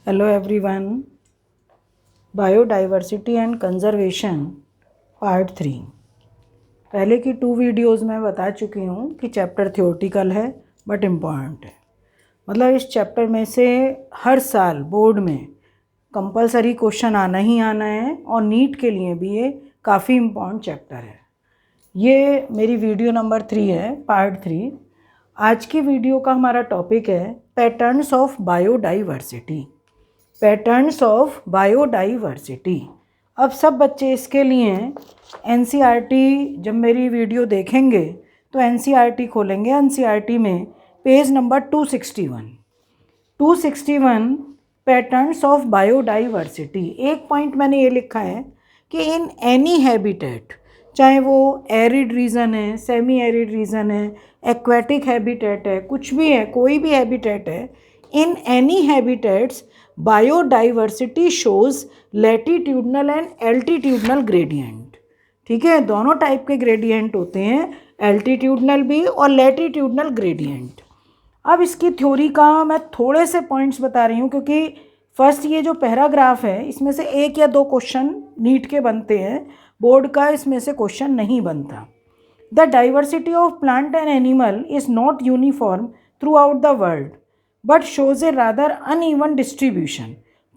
Hello everyone. Biodiversity and conservation part 3। पहले की 2 videos में बता चुकी हूँ कि चैप्टर थ्योरेटिकल है बट इम्पॉर्टेंट है। मतलब इस चैप्टर में से हर साल बोर्ड में कंपलसरी क्वेश्चन आना ही आना है और नीट के लिए भी ये काफ़ी इम्पॉर्टेंट चैप्टर है। ये मेरी वीडियो नंबर 3 है, पार्ट 3। आज की वीडियो का हमारा टॉपिक है patterns of biodiversity. Patterns of biodiversity. अब सब बच्चे इसके लिए एनसीईआरटी जब मेरी वीडियो देखेंगे तो एनसीईआरटी खोलेंगे। एनसीईआरटी में page number 261 patterns of biodiversity. एक पॉइंट मैंने ये लिखा है कि इन एनी हैबिटेट, चाहे वो एरिड रीजन है, सेमी एरिड रीजन है, एक्वेटिक हैबिटेट है, कुछ भी है, कोई भी हैबिटेट है, in any habitats biodiversity shows latitudinal and altitudinal gradient. ठीक है, दोनों टाइप के ग्रेडियंट होते हैं, एल्टीट्यूडनल भी और लैटिट्यूडनल ग्रेडियंट। अब इसकी थ्योरी का मैं थोड़े से पॉइंट्स बता रही हूँ क्योंकि फर्स्ट ये जो पैराग्राफ है इसमें से 1 या 2 क्वेश्चन नीट के बनते हैं, बोर्ड का इसमें से क्वेश्चन नहीं बनता। The diversity of plant and animal is not uniform through out the world but shows a rather uneven distribution.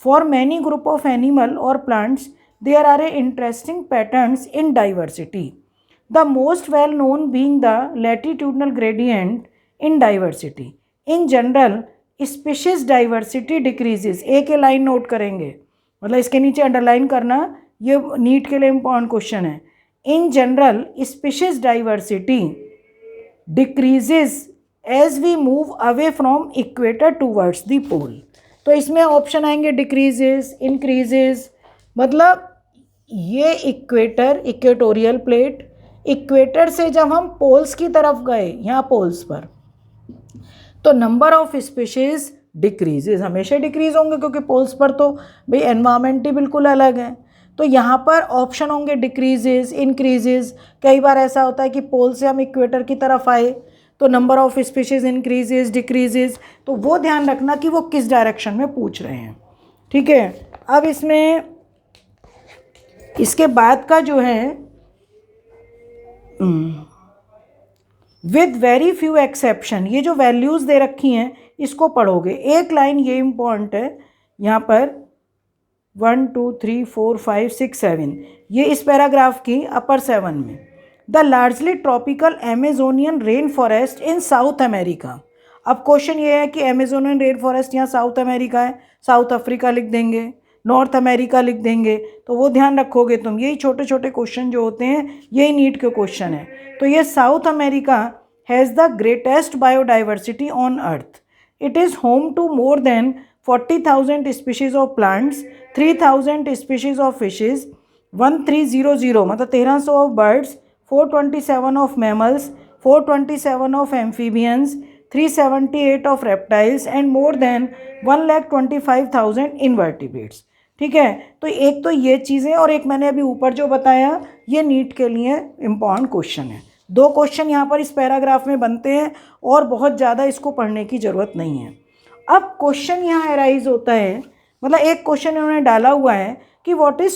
For many group of animal or plants, there are interesting patterns in diversity. The most well known being the latitudinal gradient in diversity. In general, species diversity decreases. एक line note करेंगे, मतलब इसके नीचे underline करना, ये NEET के लिए important question है। In general, species diversity decreases as we move away from equator towards the pole. तो इसमें ऑप्शन आएंगे डिक्रीजेस, इंक्रीजेस। मतलब ये इक्वेटोरियल प्लेट, इक्वेटर से जब हम पोल्स की तरफ गए, यहाँ पोल्स पर, तो नंबर ऑफ स्पीशीज डिक्रीजेस, हमेशा डिक्रीज होंगे क्योंकि पोल्स पर तो भाई एनवायरमेंट ही बिल्कुल अलग है। तो यहाँ पर ऑप्शन होंगे डिक्रीजेस, इंक्रीजेस। कई बार ऐसा होता है कि पोल से हम इक्वेटर की तरफ आए तो number of species increases, decreases. तो वो ध्यान रखना कि वो किस डायरेक्शन में पूछ रहे हैं। ठीक है, अब इसमें इसके बाद का जो है विद वेरी फ्यू एक्सेप्शन, ये जो वैल्यूज़ दे रखी हैं इसको पढ़ोगे। एक लाइन ये इम्पॉर्टेंट है यहाँ पर 1 2 3 4 5 6 7, ये इस पैराग्राफ की अपर 7 में। The largely tropical Amazonian rain forest in South America. अब क्वेश्चन ये है कि एमेजोनियन रेन फॉरेस्ट यहाँ साउथ अमेरिका है, साउथ अफ्रीका लिख देंगे, नॉर्थ अमेरिका लिख देंगे, तो वो ध्यान रखोगे तुम। यही छोटे छोटे क्वेश्चन जो होते हैं यही नीट के क्वेश्चन है। तो ये South America has the greatest biodiversity on earth. It is home to more than 40,000 species of plants, 3,000 species of fishes, 1300 मतलब 1300 of birds, 427 of mammals, 427 of amphibians, 378 of reptiles and more than 1,25,000 invertebrates। ठीक है, तो एक तो ये चीज़ें और एक मैंने अभी ऊपर जो बताया ये नीट के लिए इम्पॉर्टेंट क्वेश्चन है। 2 क्वेश्चन यहाँ पर इस पैराग्राफ में बनते हैं और बहुत ज़्यादा इसको पढ़ने की ज़रूरत नहीं है। अब क्वेश्चन यहाँ अराइज होता है, मतलब एक क्वेश्चन इन्होंने डाला हुआ है कि what is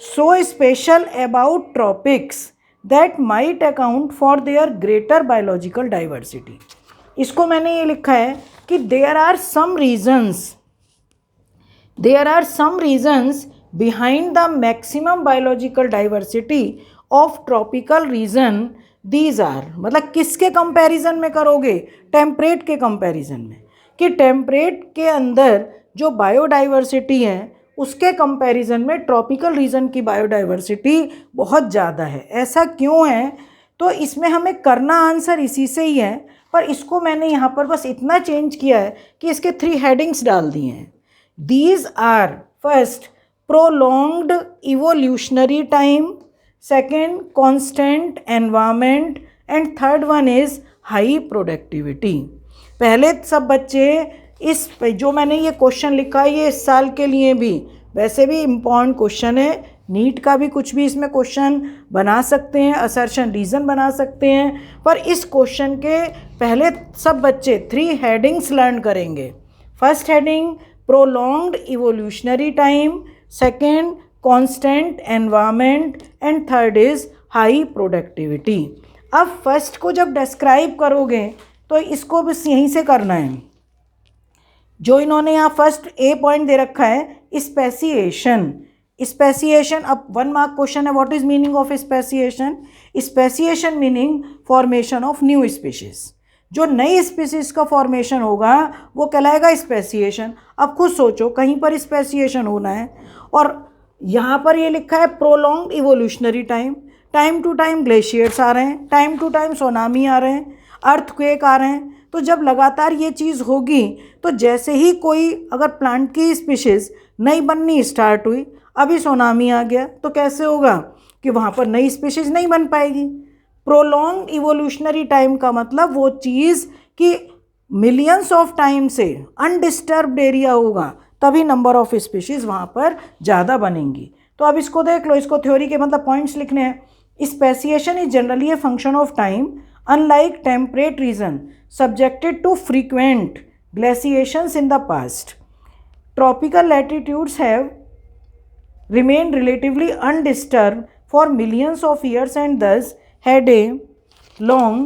so special about tropics that might account for their greater biological diversity। इसको मैंने ये लिखा है कि there are some reasons behind the maximum biological diversity of tropical region। these are मतलब किसके कंपैरिजन में करोगे? टेम्परेट के कंपैरिजन में, कि टेम्परेट के अंदर जो बायोडाइवर्सिटी है उसके कंपैरिजन में ट्रॉपिकल रीजन की बायोडाइवर्सिटी बहुत ज़्यादा है। ऐसा क्यों है? तो इसमें हमें करना आंसर इसी से ही है, पर इसको मैंने यहाँ पर बस इतना चेंज किया है कि इसके 3 हेडिंग्स डाल दिए हैं। These are first prolonged evolutionary time, second constant environment and third one is high productivity. पहले सब बच्चे इस जो मैंने ये क्वेश्चन लिखा है ये इस साल के लिए भी वैसे भी इम्पॉर्टेंट क्वेश्चन है, नीट का भी कुछ भी इसमें क्वेश्चन बना सकते हैं, असर्शन रीज़न बना सकते हैं, पर इस क्वेश्चन के पहले सब बच्चे 3 हेडिंग्स लर्न करेंगे। First heading prolonged evolutionary time, second constant environment and third is high productivity. अब फर्स्ट को जब डिस्क्राइब करोगे तो इसको बस यहीं से करना है। जो इन्होंने यहाँ फर्स्ट ए पॉइंट दे रखा है स्पेसिएशन। स्पेसिएशन, अब 1 मार्क क्वेश्चन है, what is meaning of speciation? Speciation meaning formation of new species. जो नई स्पीसीज का फॉर्मेशन होगा वो कहलाएगा स्पेसिएशन। अब खुद सोचो, कहीं पर स्पेसिएशन होना है और यहाँ पर ये लिखा है prolonged evolutionary time. Time to time glaciers आ रहे हैं, टाइम टू टाइम सोनामी आ रहे हैं, अर्थक्वेक आ रहे हैं। तो जब लगातार ये चीज़ होगी तो जैसे ही कोई अगर प्लांट की स्पीशीज़ नई बननी स्टार्ट हुई, अभी सोनामी आ गया, तो कैसे होगा कि वहाँ पर नई स्पीशीज़ नहीं बन पाएगी। प्रोलॉन्ग इवोल्यूशनरी टाइम का मतलब वो चीज़ कि मिलियंस ऑफ टाइम से अनडिस्टर्ब्ड एरिया होगा, तभी नंबर ऑफ स्पीशीज़ वहाँ पर ज़्यादा बनेंगी। तो अब इसको देख लो, इसको थ्योरी के मतलब पॉइंट्स लिखने हैं। Speciation is generally a function of time unlike temperate region subjected to frequent glaciations in the past. Tropical latitudes have remained relatively undisturbed for millions of years and thus had a long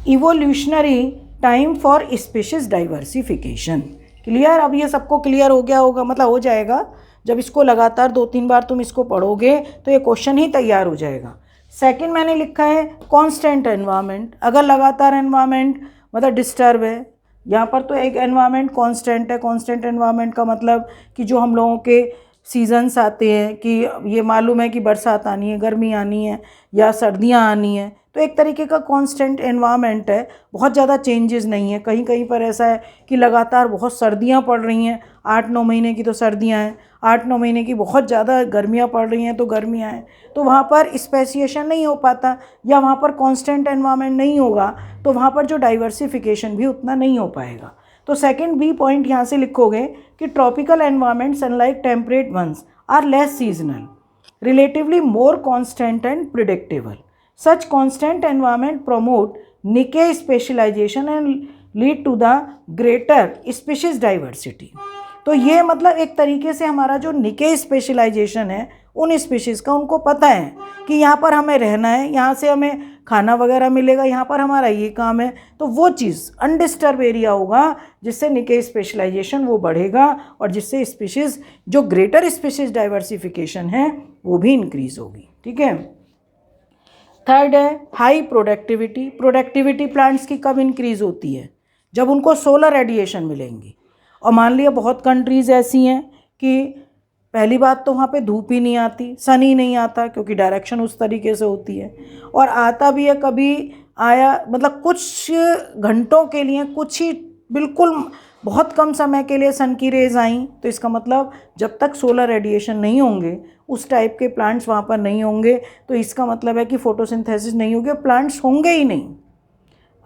evolutionary time for species diversification. Clear? अब ये सबको clear हो गया होगा, मतलब हो जाएगा। जब इसको लगातार 2-3 बार तुम इसको पढ़ोगे तो ये क्वेश्चन ही तैयार हो जाएगा। सेकंड मैंने लिखा है कांस्टेंट एनवायरनमेंट। अगर लगातार एनवायरनमेंट मतलब डिस्टर्ब है, यहाँ पर तो एक एनवायरनमेंट कांस्टेंट है। कांस्टेंट एनवायरनमेंट का मतलब कि जो हम लोगों के सीजन्स आते हैं कि ये मालूम है कि बरसात आनी है, गर्मी आनी है या सर्दियाँ आनी है, तो एक तरीके का कांस्टेंट एनवायरनमेंट है। बहुत ज़्यादा चेंजेस नहीं है। कहीं कहीं पर ऐसा है कि लगातार बहुत सर्दियाँ पड़ रही हैं, 8-9 महीने की तो सर्दियाँ हैं, 8-9 महीने की बहुत ज़्यादा गर्मियाँ पड़ रही हैं तो गर्मियाँ हैं, तो वहाँ पर स्पेसिएशन नहीं हो पाता या वहाँ पर कांस्टेंट एनवायरनमेंट नहीं होगा, तो वहाँ पर जो डाइवर्सिफिकेशन भी उतना नहीं हो पाएगा। तो सेकंड बी पॉइंट यहाँ से लिखोगे कि tropical environments unlike temperate ones are less seasonal, relatively more constant and predictable. Such constant environment promote niche specialization and lead to the greater species diversity. तो ये मतलब एक तरीके से हमारा जो निके स्पेशलाइजेशन है उन स्पीशीज़ का, उनको पता है कि यहाँ पर हमें रहना है, यहाँ से हमें खाना वगैरह मिलेगा, यहाँ पर हमारा ये काम है, तो वो चीज़ अनडिस्टर्ब एरिया होगा जिससे निके स्पेशलाइजेशन वो बढ़ेगा और जिससे स्पीशीज़ जो ग्रेटर स्पीशीज़ डाइवर्सिफिकेशन है वो भी इंक्रीज़ होगी। ठीक है। थर्ड है हाई प्रोडक्टिविटी। प्रोडक्टिविटी प्लांट्स की कब इंक्रीज़ होती है? जब उनको सोलर रेडिएशन मिलेंगी। और मान लिया बहुत कंट्रीज़ ऐसी हैं कि पहली बात तो वहाँ पे धूप ही नहीं आती, सन ही नहीं आता, क्योंकि डायरेक्शन उस तरीके से होती है, और आता भी है कभी आया मतलब कुछ घंटों के लिए, कुछ ही बिल्कुल बहुत कम समय के लिए सन की रेज आई, तो इसका मतलब जब तक सोलर रेडिएशन नहीं होंगे उस टाइप के प्लांट्स वहाँ पर नहीं होंगे, तो इसका मतलब है कि फोटोसिंथेसिस नहीं होगी, प्लांट्स होंगे ही नहीं।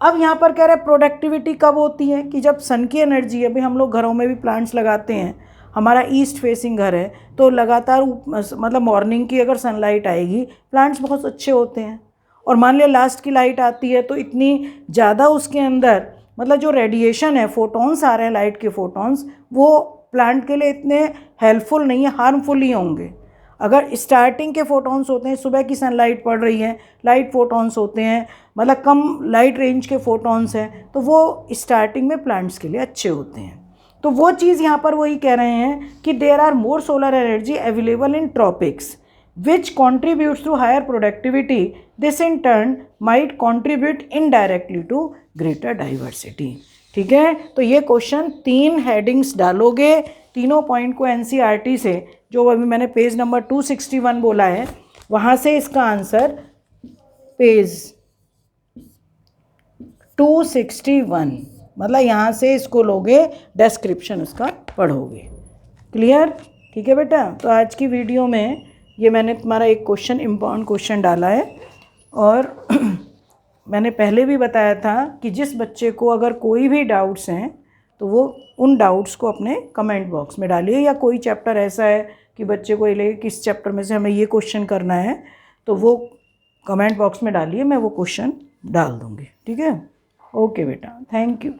अब यहाँ पर कह रहे हैं प्रोडक्टिविटी कब होती है कि जब सन की एनर्जी, अभी हम लोग घरों में भी प्लांट्स लगाते हैं, हमारा ईस्ट फेसिंग घर है तो लगातार मतलब मॉर्निंग की अगर सनलाइट आएगी प्लांट्स बहुत अच्छे होते हैं, और मान लिया लास्ट की लाइट आती है तो इतनी ज़्यादा उसके अंदर मतलब जो रेडिएशन है, फोटॉन्स आ रहे हैं लाइट के फोटॉन्स, वो प्लांट के लिए इतने हेल्पफुल नहीं है, हार्मफुल ही होंगे। अगर स्टार्टिंग के फोटॉन्स होते हैं, सुबह की सनलाइट पड़ रही है, लाइट फोटॉन्स होते हैं, मतलब कम लाइट रेंज के फोटॉन्स हैं, तो वो स्टार्टिंग में प्लांट्स के लिए अच्छे होते हैं। तो वो चीज़ यहाँ पर वही कह रहे हैं कि there are more solar energy available in tropics which contributes to higher productivity. This in turn might contribute indirectly to greater diversity. ठीक है, तो ये क्वेश्चन 3 हेडिंग्स डालोगे, तीनों पॉइंट को एनसीईआरटी से, जो अभी मैंने पेज नंबर 261 बोला है, वहाँ से इसका आंसर पेज 261, मतलब यहाँ से इसको लोगे, डिस्क्रिप्शन उसका पढ़ोगे। क्लियर? ठीक है बेटा। तो आज की वीडियो में ये मैंने तुम्हारा एक क्वेश्चन, इम्पॉर्टेंट क्वेश्चन डाला है, और मैंने पहले भी बताया था कि जिस बच्चे को अगर कोई भी डाउट्स हैं तो वो उन डाउट्स को अपने कमेंट बॉक्स में डालिए, या कोई चैप्टर ऐसा है कि बच्चे को ये लगे कि इस चैप्टर में से हमें ये क्वेश्चन करना है, तो वो कमेंट बॉक्स में डालिए, मैं वो क्वेश्चन डाल दूँगी। ठीक है। ओके बेटा, थैंक यू।